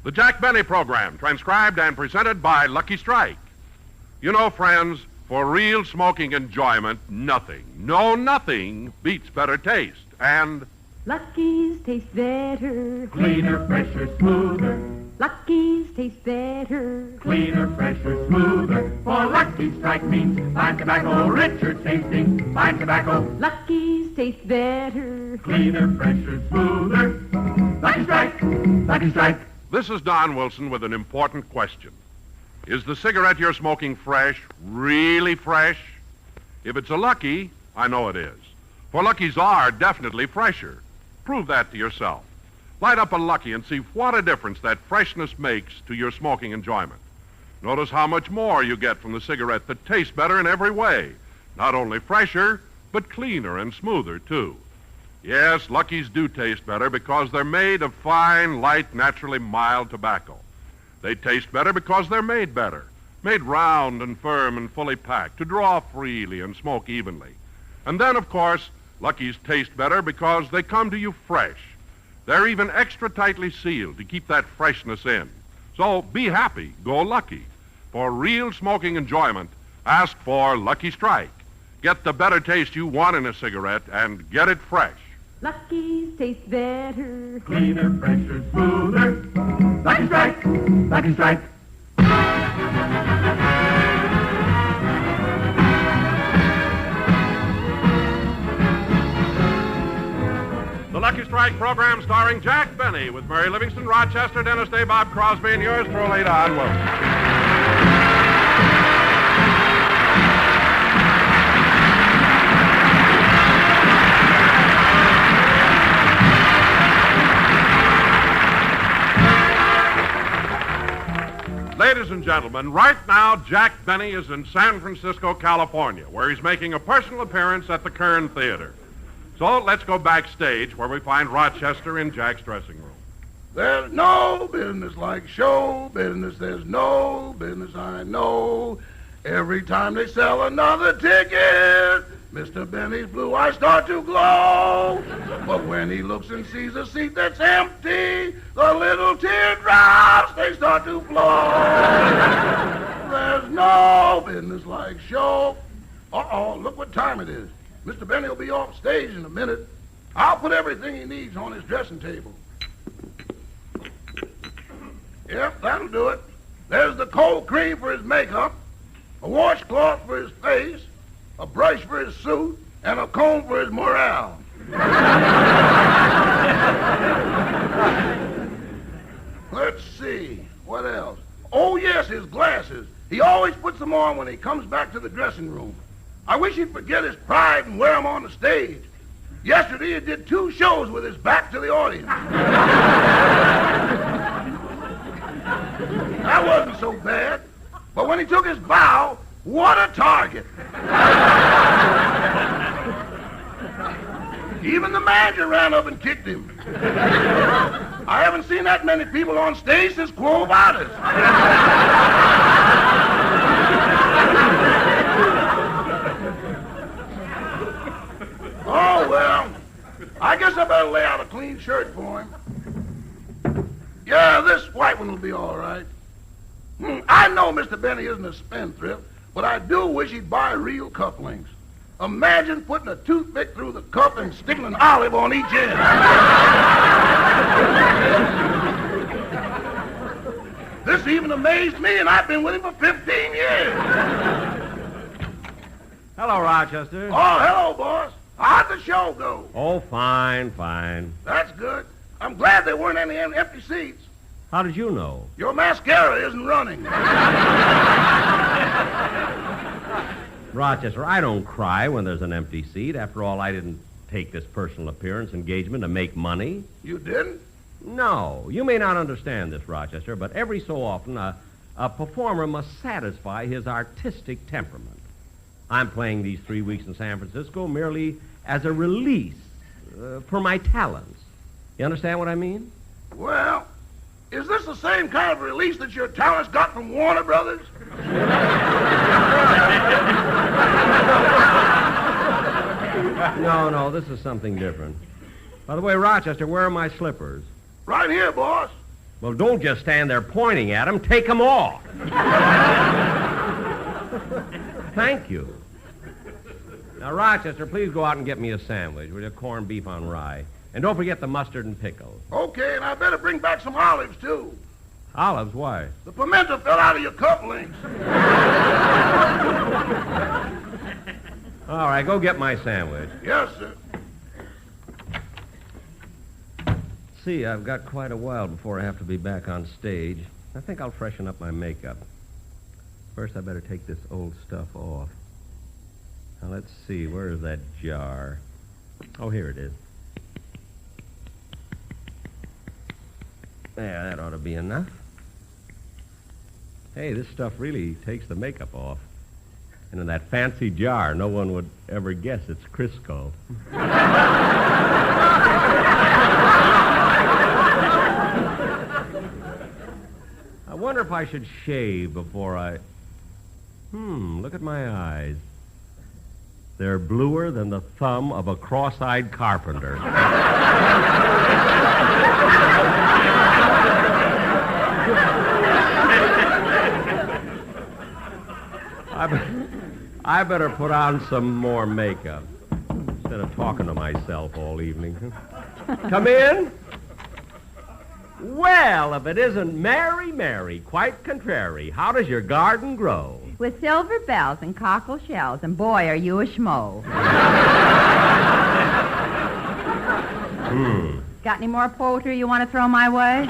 The Jack Benny Program, transcribed and presented by Lucky Strike. You know, friends, for real smoking enjoyment, nothing beats better taste. And Lucky's taste better. Cleaner, fresher, smoother. Lucky's taste better. Cleaner, fresher, smoother. For Lucky Strike means fine tobacco, richer tasting, fine tobacco. Lucky's taste better. Cleaner, fresher, smoother. Lucky Strike, Lucky Strike. this is Don Wilson with an important question. Is the cigarette you're smoking fresh, really fresh? If it's a Lucky, I know it is. For Luckies are definitely fresher. Prove that to yourself. Light up a Lucky and see what a difference that freshness makes to your smoking enjoyment. Notice how much more you get from the cigarette that tastes better in every way. Not only fresher, but cleaner and smoother, too. Yes, Luckies do taste better because they're made of fine, light, naturally mild tobacco. They taste better because they're made better. Made round and firm and fully packed to draw freely and smoke evenly. And then, of course, Luckies taste better because they come to you fresh. They're even extra tightly sealed to keep that freshness in. So be happy, go Lucky. For real smoking enjoyment, ask for Lucky Strike. Get the better taste you want in a cigarette and get it fresh. Lucky's taste better. Cleaner, fresher, smoother. Lucky Strike, Lucky Strike. The Lucky Strike program starring Jack Benny with Mary Livingston, Rochester, Dennis Day, Bob Crosby, and yours truly, Don Wilson. Ladies and gentlemen, right now, Jack Benny is in San Francisco, California, where he's making a personal appearance at the Kern Theater. So let's go backstage where we find Rochester in Jack's dressing room. There's no business like show business. There's no business I know. Every time they sell another ticket, Mr. Benny's blue eyes start to glow. But when he looks and sees a seat that's empty, the little teardrops, they start to flow. There's no business like show. Uh-oh, look what time it is. Mr. Benny will be off stage in a minute. I'll put everything he needs on his dressing table. Yep, that'll do it. There's the cold cream for his makeup, a washcloth for his face, a brush for his suit, and a comb for his morale. Let's see, what else? Oh, yes, his glasses. He always puts them on when he comes back to the dressing room. I wish he'd forget his pride and wear them on the stage. Yesterday, he did 2 shows with his back to the audience. That wasn't so bad. But when he took his bow, what a target. Even the manager ran up and kicked him. I haven't seen that many people on stage since Quo Vadis. Oh, well, I guess I better lay out a clean shirt for him. Yeah, this white one will be all right. I know Mr. Benny isn't a spendthrift, but I do wish he'd buy real cufflinks. Imagine putting a toothpick through the cuff and sticking an olive on each end. This even amazed me, and I've been with him for 15 years. Hello, Rochester. Oh, hello, boss. How'd the show go? Oh, fine. That's good. I'm glad there weren't any empty seats. How did you know? Your mascara isn't running. Rochester, I don't cry when there's an empty seat. After all, I didn't take this personal appearance engagement to make money. You didn't? No. You may not understand this, Rochester, but every so often a performer must satisfy his artistic temperament. I'm playing these 3 weeks in San Francisco merely as a release for my talents. You understand what I mean? Well, is this the same kind of release that your talents got from Warner Brothers? No, this is something different. By the way, Rochester, where are my slippers? Right here, boss. Well, don't just stand there pointing at them. Take them off. Thank you. Now, Rochester, please go out and get me a sandwich with a corned beef on rye. And don't forget the mustard and pickles. Okay, and I better bring back some olives, too. Olives? Why? The pimento fell out of your cufflinks. All right, go get my sandwich. Yes, sir. See, I've got quite a while before I have to be back on stage. I think I'll freshen up my makeup. First, I better take this old stuff off. Now, let's see. Where is that jar? Oh, here it is. There, that ought to be enough. Hey, this stuff really takes the makeup off. And in that fancy jar, no one would ever guess it's Crisco. I wonder if I should shave before I... look at my eyes. They're bluer than the thumb of a cross-eyed carpenter. I better put on some more makeup instead of talking to myself all evening. Come in. Well, if it isn't Mary, Mary, quite contrary, how does your garden grow? With silver bells and cockle shells, and boy, are you a schmo. Got any more poetry you want to throw my way?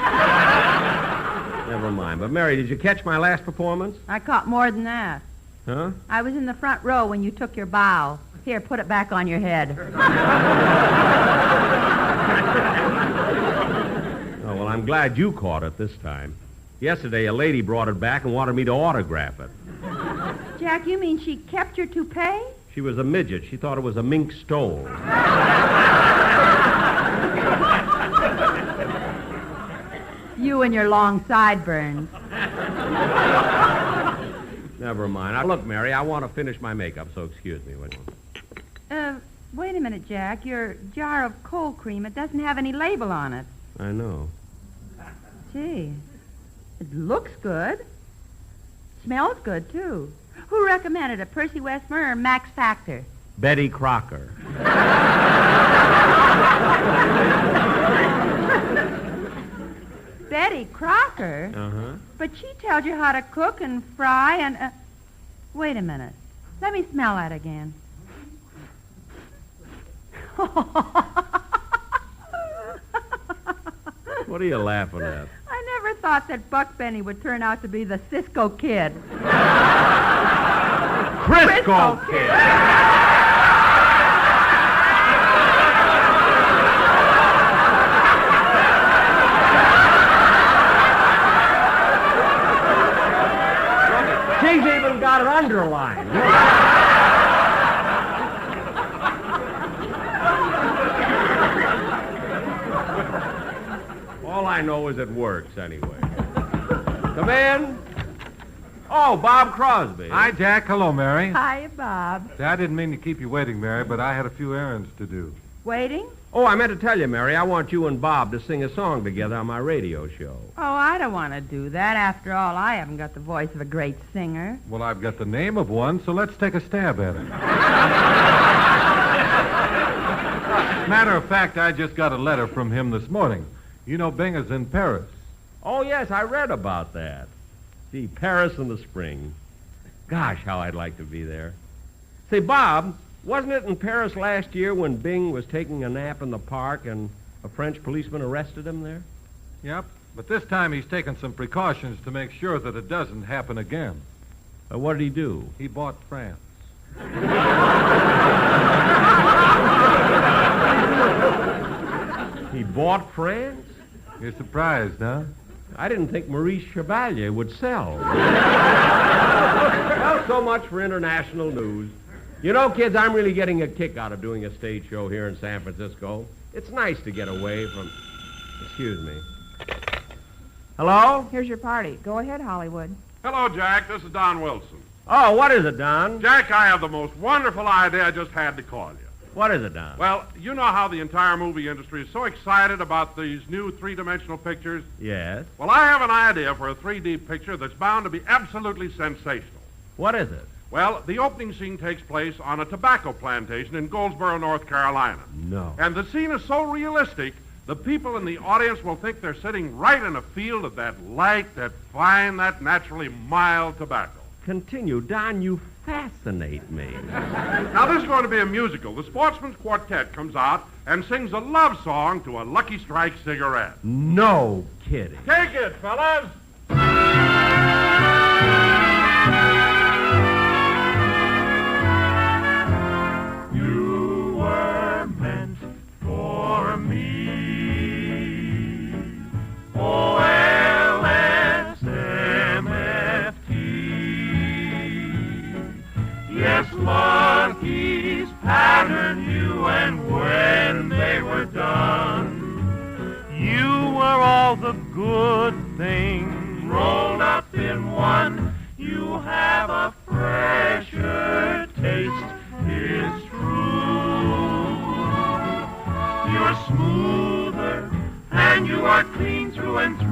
Never mind. But, Mary, did you catch my last performance? I caught more than that. Huh? I was in the front row when you took your bow. Here, put it back on your head. Oh, well, I'm glad you caught it this time. Yesterday, a lady brought it back and wanted me to autograph it. Jack, you mean she kept your toupee? She was a midget. She thought it was a mink stole. You and your long sideburns. Never mind. Now, look, Mary, I want to finish my makeup, so excuse me. Wait a minute, Jack. Your jar of cold cream, it doesn't have any label on it. I know. Gee, it looks good. Smells good, too. Who recommended it, Percy Westmer or Max Factor? Betty Crocker. Betty Crocker? Uh-huh. But she tells you how to cook and fry and... Wait a minute. Let me smell that again. What are you laughing at? I never thought that Buck Benny would turn out to be the Cisco Kid. Crisco Kid! She's even got it underlined. All I know is it works anyway. Come in. Oh, Bob Crosby. Hi, Jack. Hello, Mary. Hi, Bob. I didn't mean to keep you waiting, Mary, but I had a few errands to do. Waiting? Oh, I meant to tell you, Mary, I want you and Bob to sing a song together on my radio show. Oh, I don't want to do that. After all, I haven't got the voice of a great singer. Well, I've got the name of one, so let's take a stab at it. Matter of fact, I just got a letter from him this morning. You know, Bing is in Paris. Oh, yes, I read about that. Gee, Paris in the spring. Gosh, how I'd like to be there. Say, Bob, wasn't it in Paris last year when Bing was taking a nap in the park and a French policeman arrested him there? Yep, but this time he's taken some precautions to make sure that it doesn't happen again. What did he do? He bought France. He bought France? You're surprised, huh? I didn't think Maurice Chevalier would sell. Well, so much for international news. You know, kids, I'm really getting a kick out of doing a stage show here in San Francisco. It's nice to get away from... Excuse me. Hello? Here's your party. Go ahead, Hollywood. Hello, Jack. This is Don Wilson. Oh, what is it, Don? Jack, I have the most wonderful idea. I just had to call you. What is it, Don? Well, you know how the entire movie industry is so excited about these new three-dimensional pictures? Yes. Well, I have an idea for a 3D picture that's bound to be absolutely sensational. What is it? Well, the opening scene takes place on a tobacco plantation in Goldsboro, North Carolina. No. And the scene is so realistic, the people in the audience will think they're sitting right in a field of that light, that fine, that naturally mild tobacco. Continue. Don, you fascinate me. Now, this is going to be a musical. The Sportsman's Quartet comes out and sings a love song to a Lucky Strike cigarette. No kidding. Take it, fellas! You were meant for me. O-L-S-M-F-T. Yes, Lucky's patterned you, and when they were done, you were all the good things rolled up in one. You have a fresher taste, it's true. You're smoother, and you are clean through and through.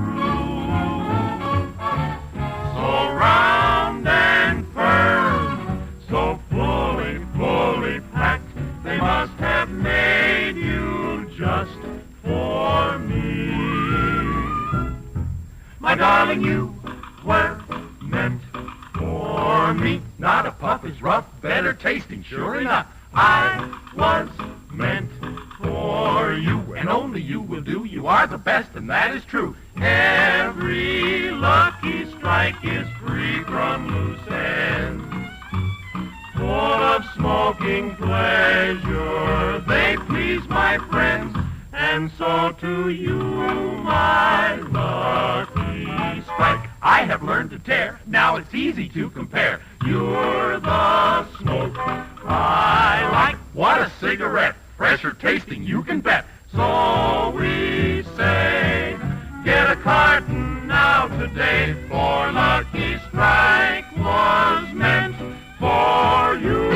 So round and firm, so fully packed, they must have made you just for me. My darling, you were meant for me. Not a puff is rough, better tasting, sure enough. I was meant for you, and only you will do. You are the best, and that is true. Every Lucky Strike is free from loose ends, full of smoking pleasure. They please my friends, and so to you, my Lucky Strike. I have learned to tear, now it's easy to compare. You're the smoke I like. What a cigarette, fresher tasting, you can bet. So we say, get a carton now today, for Lucky Strike was meant for you.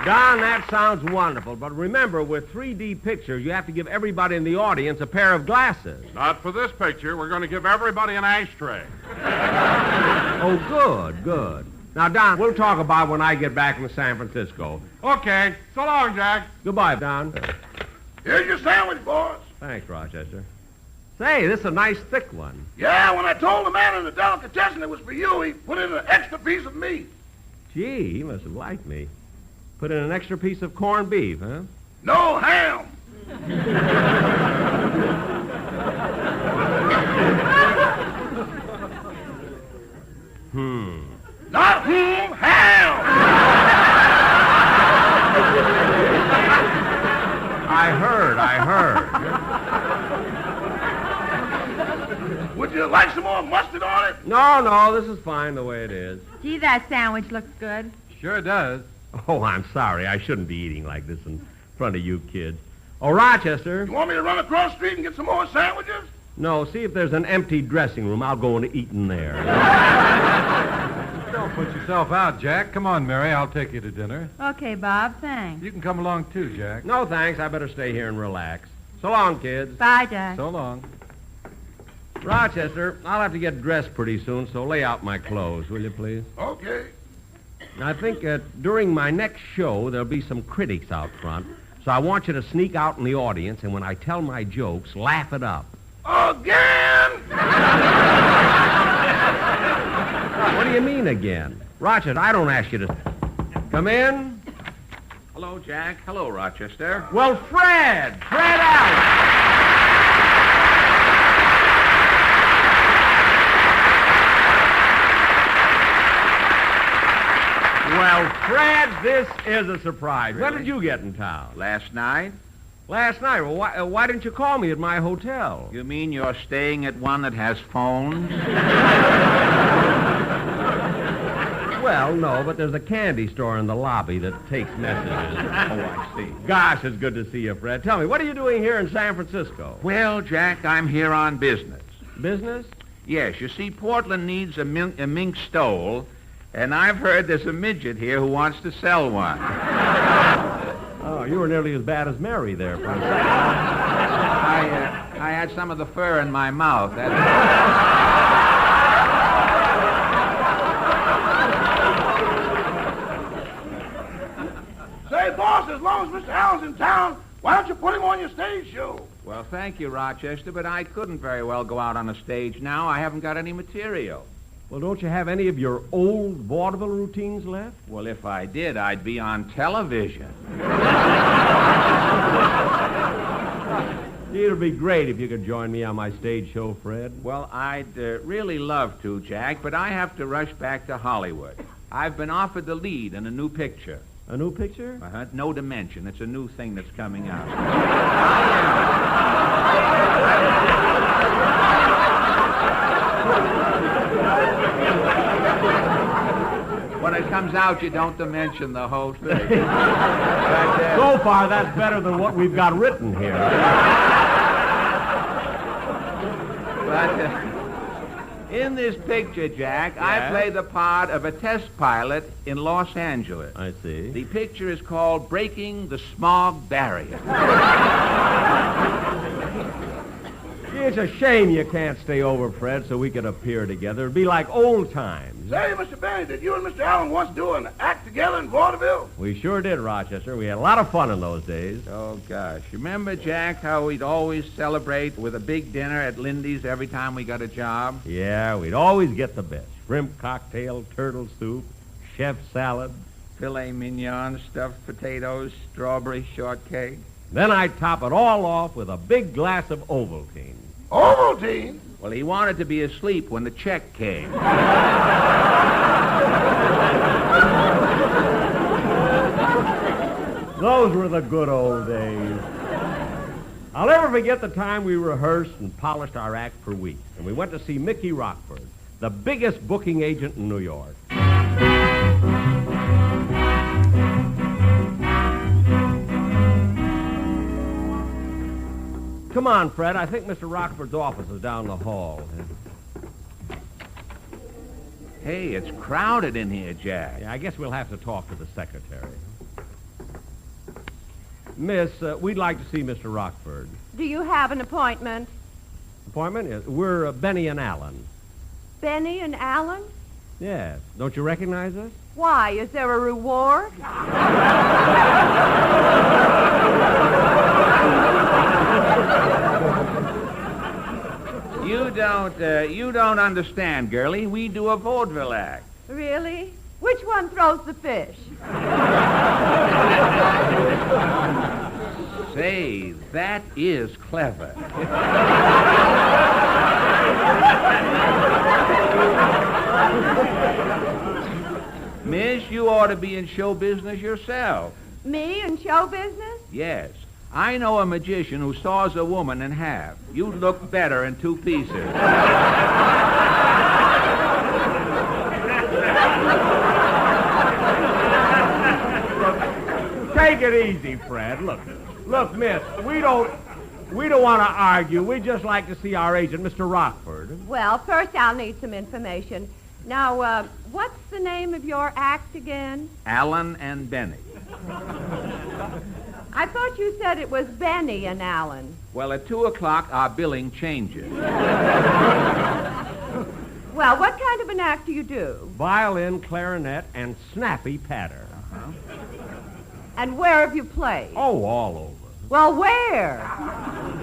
Don, that sounds wonderful, but remember, with 3D pictures, you have to give everybody in the audience a pair of glasses. Not for this picture. We're going to give everybody an ashtray. Oh, good. Now, Don, we'll talk about when I get back from San Francisco. Okay. So long, Jack. Goodbye, Don. Here's your sandwich, boys. Thanks, Rochester. Say, this is a nice thick one. Yeah, when I told the man in the delicatessen it was for you, he put in an extra piece of meat. Gee, he must have liked me. Put in an extra piece of corned beef, huh? No ham. Not ham. I heard. Would you like some more mustard on it? No, this is fine the way it is. Gee, that sandwich looks good. Sure does. Oh, I'm sorry. I shouldn't be eating like this in front of you kids. Oh, Rochester. You want me to run across the street and get some more sandwiches? No, see if there's an empty dressing room. I'll go and eat in there. Don't put yourself out, Jack. Come on, Mary. I'll take you to dinner. Okay, Bob, thanks. You can come along, too, Jack. No, thanks. I better stay here and relax. So long, kids. Bye, Jack. So long. Rochester, I'll have to get dressed pretty soon, so lay out my clothes, will you, please? Okay. I think during my next show, there'll be some critics out front, so I want you to sneak out in the audience, and when I tell my jokes, laugh it up. Again? What do you mean, again? Rochester, I don't ask you to... Come in. Hello, Jack. Hello, Rochester. Well, Fred Allen. Well, Fred, this is a surprise. When did you get in town? Last night? Last night. Well, why didn't you call me at my hotel? You mean you're staying at one that has phones? Well, no, but there's a candy store in the lobby that takes messages. Oh, I see. Gosh, it's good to see you, Fred. Tell me, what are you doing here in San Francisco? Well, Jack, I'm here on business. Business? Yes, you see, Portland needs a mink stole, and I've heard there's a midget here who wants to sell one. Oh, you were nearly as bad as Mary there for a second. I had some of the fur in my mouth. Say, boss, as long as Mr. Allen's in town, why don't you put him on your stage show? Well, thank you, Rochester, but I couldn't very well go out on a stage now. I haven't got any material. Well, don't you have any of your old vaudeville routines left? Well, if I did, I'd be on television. It would be great if you could join me on my stage show, Fred. Well, I'd really love to, Jack, but I have to rush back to Hollywood. I've been offered the lead in a new picture. A new picture? No Dimension. It's a new thing that's coming out. When it comes out, you don't dimension the whole thing. So far, that's better than what we've got written here. But in this picture, Jack, I play the part of a test pilot in Los Angeles. I see. The picture is called Breaking the Smog Barrier. It's a shame you can't stay over, Fred, so we could appear together. It'd be like old times. Say, Mr. Benny, did you and Mr. Allen once do an act together in vaudeville? We sure did, Rochester. We had a lot of fun in those days. Oh, gosh. Remember, Jack, how we'd always celebrate with a big dinner at Lindy's every time we got a job? Yeah, we'd always get the best. Shrimp cocktail, turtle soup, chef salad. Filet mignon, stuffed potatoes, strawberry shortcake. Then I'd top it all off with a big glass of Ovaltine. Ovaltine? Well, he wanted to be asleep when the check came. Those were the good old days. I'll never forget the time we rehearsed and polished our act for weeks. And we went to see Mickey Rockford, the biggest booking agent in New York. Come on, Fred. I think Mr. Rockford's office is down the hall. Hey, it's crowded in here, Jack. Yeah, I guess we'll have to talk to the secretary. Miss, we'd like to see Mr. Rockford. Do you have an appointment? Appointment? Yes. We're Benny and Allen. Benny and Allen? Yes. Don't you recognize us? Why, is there a reward? You don't understand, girlie. We do a vaudeville act. Really? Which one throws the fish? Say, that is clever. Miss, you ought to be in show business yourself. Me in show business? Yes. I know a magician who saws a woman in half. You'd look better in two pieces. Take it easy, Fred. Look, miss, we don't want to argue. We'd just like to see our agent, Mr. Rockford. Well, first I'll need some information. Now, what's the name of your act again? Allen and Benny. I thought you said it was Benny and Allen. Well, at 2 o'clock, our billing changes. Well, what kind of an act do you do? Violin, clarinet, and snappy patter. And where have you played? Oh, all over. Well, where?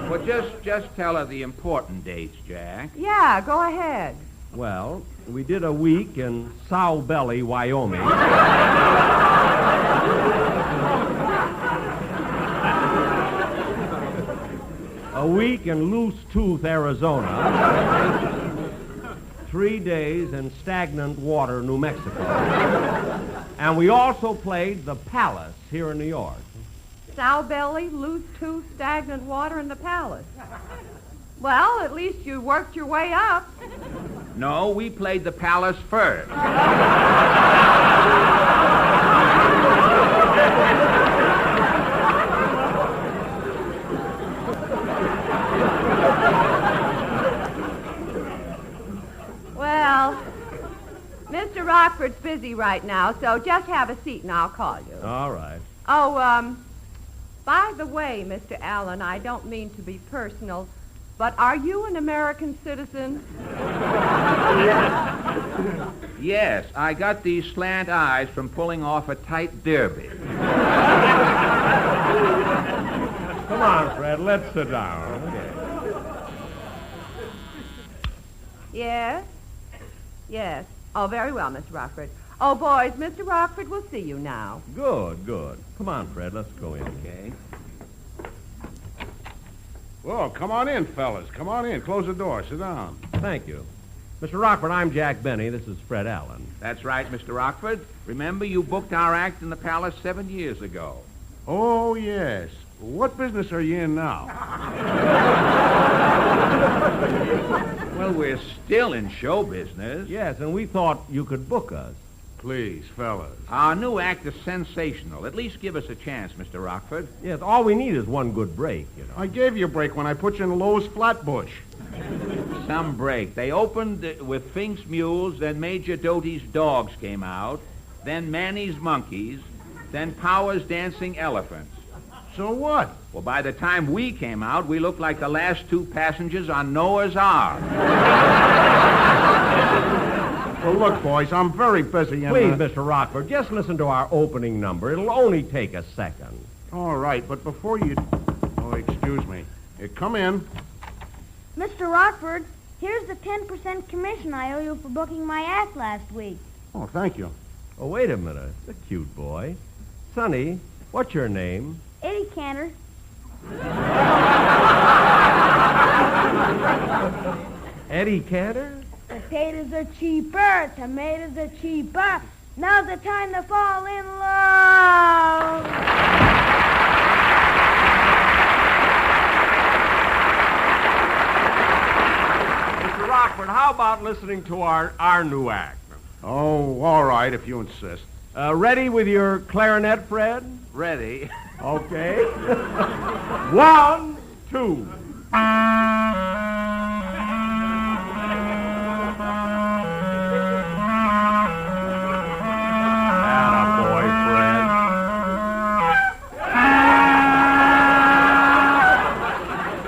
Well, just tell her the important dates, Jack. Yeah, go ahead. Well, we did a week in Sow Belly, Wyoming. A week in Loose Tooth, Arizona. 3 days in Stagnant Water, New Mexico. And we also played the Palace here in New York. Sow belly, loose tooth, stagnant water, and the Palace. Well, at least you worked your way up. No, we played the Palace first. busy right now, so just have a seat and I'll call you. All right. Oh, by the way, Mr. Allen, I don't mean to be personal, but are you an American citizen? Yes, I got these slant eyes from pulling off a tight derby. Come on, Fred, let's sit down. Okay. Yes? Yes. Oh, very well, Mr. Rockford. Oh, boys, Mr. Rockford will see you now. Good, good. Come on, Fred, let's go in. Okay. Well, come on in, fellas. Come on in. Close the door. Sit down. Thank you. Mr. Rockford, I'm Jack Benny. This is Fred Allen. That's right, Mr. Rockford. Remember, you booked our act in the Palace 7 years ago. Oh, yes. What business are you in now? Well, we're still in show business. Yes, and we thought you could book us. Please, fellas. Our new act is sensational. At least give us a chance, Mr. Rockford. Yes, all we need is one good break, you know. I gave you a break when I put you in Lowe's Flatbush. Some break. They opened with Fink's Mules, then Major Doty's Dogs came out, then Manny's Monkeys, then Power's Dancing Elephants. So what? Well, by the time we came out, we looked like the last two passengers on Noah's Ark. Well, look, boys, I'm very busy. Please, Mr. Rockford, just listen to our opening number. It'll only take a second. All right, but before you... Oh, excuse me. Here, come in. Mr. Rockford, here's the 10% commission I owe you for booking my act last week. Oh, thank you. Oh, wait a minute. A cute boy. Sonny, what's your name? Eddie Cantor. Eddie Cantor? Potatoes are cheaper, tomatoes are cheaper. Now's the time to fall in love. Mr. Rockford, how about listening to our new act? Oh, all right, if you insist. Ready with your clarinet, Fred? Ready? Okay. 1, 2. Attaboy, Fred.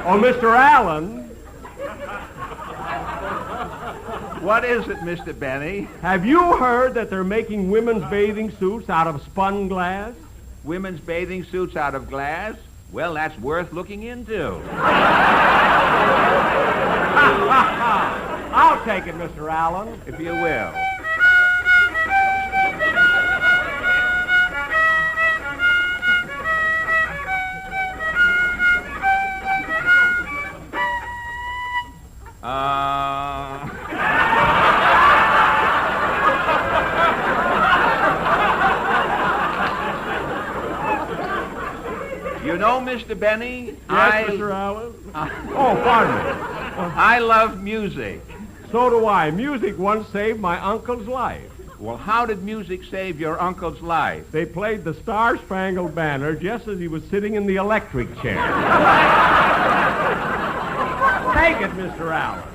Oh, Mr. Allen, What is it, Mr. Benny? have you heard that they're making women's bathing suits out of spun glass? Women's bathing suits out of glass? Well, that's worth looking into. I'll take it, Mr. Allen. If you will. You know, Mr. Benny, Yes, Mr. Allen? Oh, pardon me. I love music. So do I. Music once saved my uncle's life. Well, how did music save your uncle's life? They played the Star-Spangled Banner just as he was sitting in the electric chair. Take it, Mr. Allen.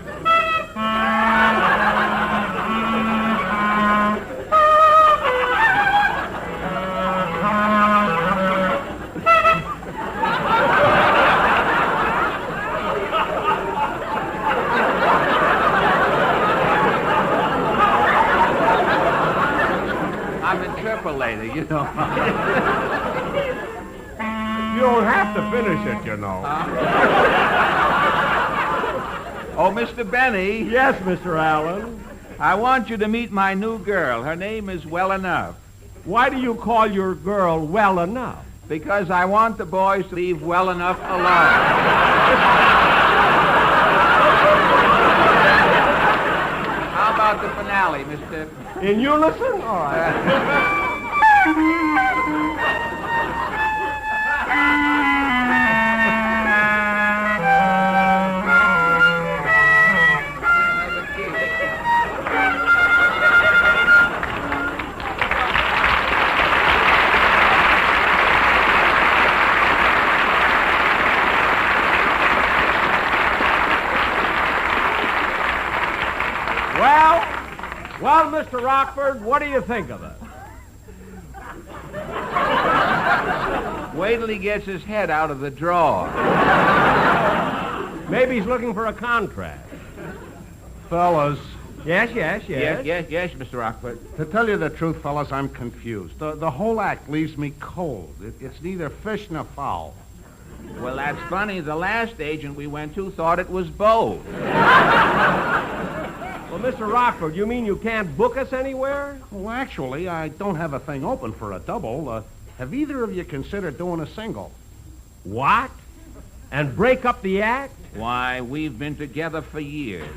I'm interpolating, you know. You don't have to finish it, you know. Oh, Mr. Benny, Yes, Mr. Allen. I want you to meet my new girl. Her name is Well Enough. Why do you call your girl Well Enough? Because I want the boys to leave Well Enough alone. How about the finale, Mr. In unison? All right. Well, Mr. Rockford, what do you think of it? Wait till he gets his head out of the drawer. Maybe he's looking for a contract. Fellas, Yes, Yes, Mr. Rockford. to tell you the truth, fellas, I'm confused. The whole act leaves me cold. It's neither fish nor fowl. Well, that's funny. The last agent we went to thought it was both. Well, Mr. Rockford, you mean you can't book us anywhere? Well, actually, I don't have a thing open for a double. Have either of you considered doing a single? What? And break up the act? Why, we've been together for years.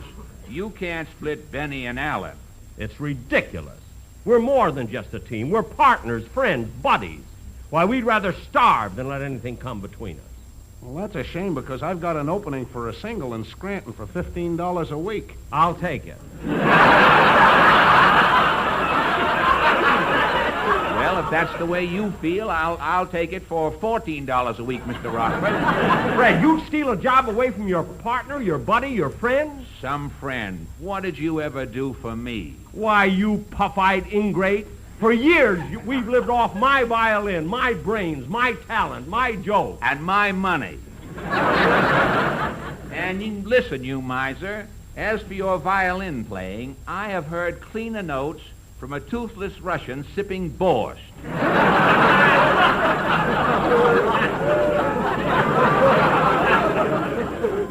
You can't split Benny and Alan. It's ridiculous. We're more than just a team. We're partners, friends, buddies. Why, we'd rather starve than let anything come between us. Well, that's a shame because I've got an opening for a single in Scranton for $15 a week. I'll take it. Well, if that's the way you feel, I'll take it for $14 a week, Mr. Rockford. Fred, you'd steal a job away from your partner, your buddy, your friends? Some friend. What did you ever do for me? Why, you puff-eyed ingrate. For years, we've lived off my violin, my brains, my talent, my joke. And my money. And listen, you miser. As for your violin playing, I have heard cleaner notes from a toothless Russian sipping borscht.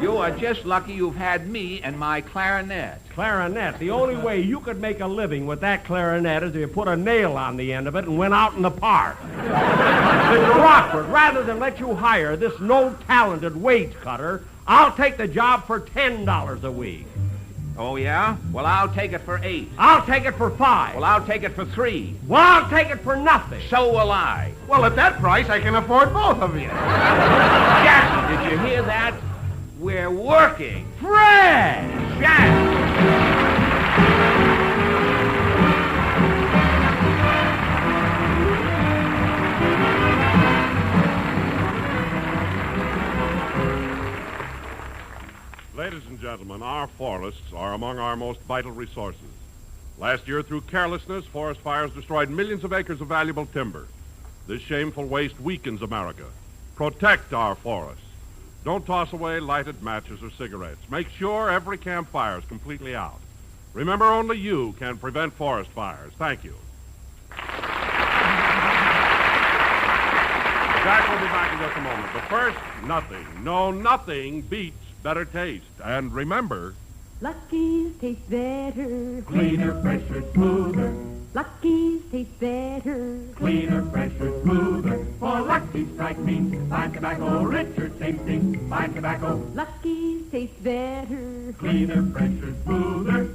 You are just lucky you've had me and my clarinet. Clarinet. The only way you could make a living with that clarinet is if you put a nail on the end of it and went out in the park. Mr. Rockford, rather than let you hire this no-talented wage cutter, I'll take the job for $10 a week. Oh, yeah? Well, I'll take it for $8. I'll take it for $5. Well, I'll take it for $3. Well, I'll take it for nothing. So will I. Well, at that price, I can afford both of you. Jackie, did you hear that? We're working. Fred! Jack! Ladies and gentlemen, our forests are among our most vital resources. Last year, through carelessness, forest fires destroyed millions of acres of valuable timber. This shameful waste weakens America. Protect our forests. Don't toss away lighted matches or cigarettes. Make sure every campfire is completely out. Remember, only you can prevent forest fires. Thank you. Jack will be back in just a moment. But first, nothing beats better taste. And remember, Lucky's taste better. Cleaner, fresher, smoother. Lucky's taste better. Cleaner, fresher, smoother. For Lucky Strike means fine tobacco, richer tasting, fine tobacco. Lucky's taste better. Cleaner, fresher, smoother.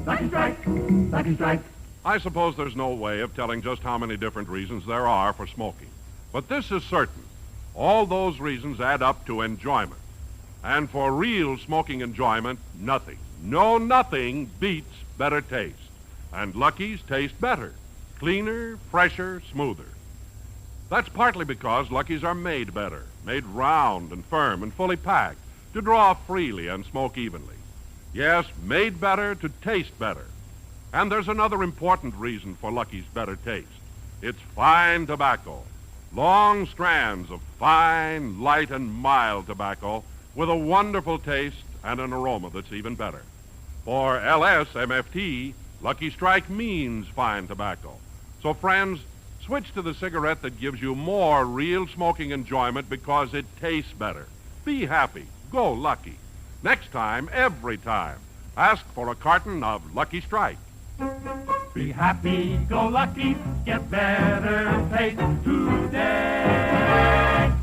Lucky Strike, Lucky Strike. I suppose there's no way of telling just how many different reasons there are for smoking. But this is certain. All those reasons add up to enjoyment. And for real smoking enjoyment, nothing beats better taste. And Lucky's taste better. Cleaner, fresher, smoother. That's partly because Lucky's are made better, made round and firm and fully packed to draw freely and smoke evenly. Yes, made better to taste better. And there's another important reason for Lucky's better taste. It's fine tobacco. Long strands of fine, light, and mild tobacco with a wonderful taste and an aroma that's even better. For LSMFT, Lucky Strike means fine tobacco. So, friends, switch to the cigarette that gives you more real smoking enjoyment because it tastes better. Be happy. Go Lucky. Next time, every time, ask for a carton of Lucky Strike. Be happy, go lucky, get better taste today.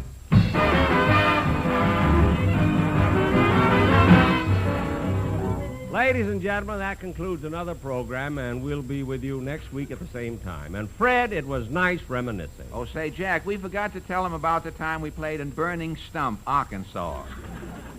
Ladies and gentlemen, that concludes another program, and we'll be with you next week at the same time. And Fred, it was nice reminiscing. Oh, say, Jack, we forgot to tell him about the time we played in Burning Stump, Arkansas.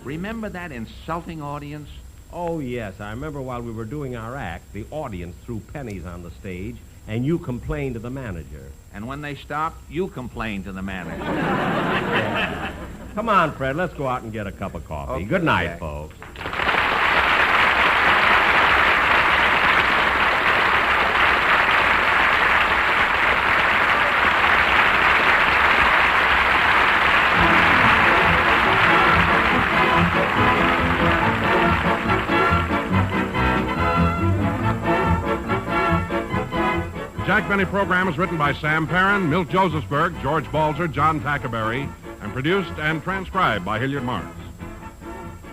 Remember that insulting audience? Oh, yes. I remember while we were doing our act, the audience threw pennies on the stage, and you complained to the manager. And when they stopped, you complained to the manager. Yeah. Come on, Fred. Let's go out and get a cup of coffee. Okay, Good night, Jack. folks. Jack Benny program is written by Sam Perrin, Milt Josephsberg, George Balzer, John Tackerberry, and produced and transcribed by Hilliard Morris.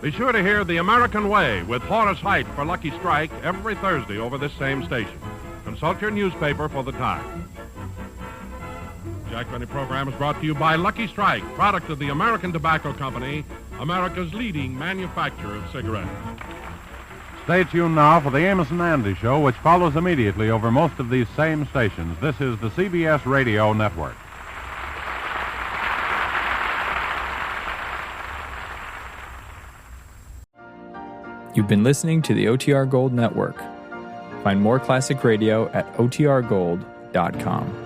Be sure to hear The American Way with Horace Heidt for Lucky Strike every Thursday over this same station. Consult your newspaper for the time. Jack Benny program is brought to you by Lucky Strike, product of the American Tobacco Company, America's leading manufacturer of cigarettes. Stay tuned now for the Amos and Andy Show, which follows immediately over most of these same stations. This is the CBS Radio Network. You've been listening to the OTR Gold Network. Find more classic radio at otrgold.com.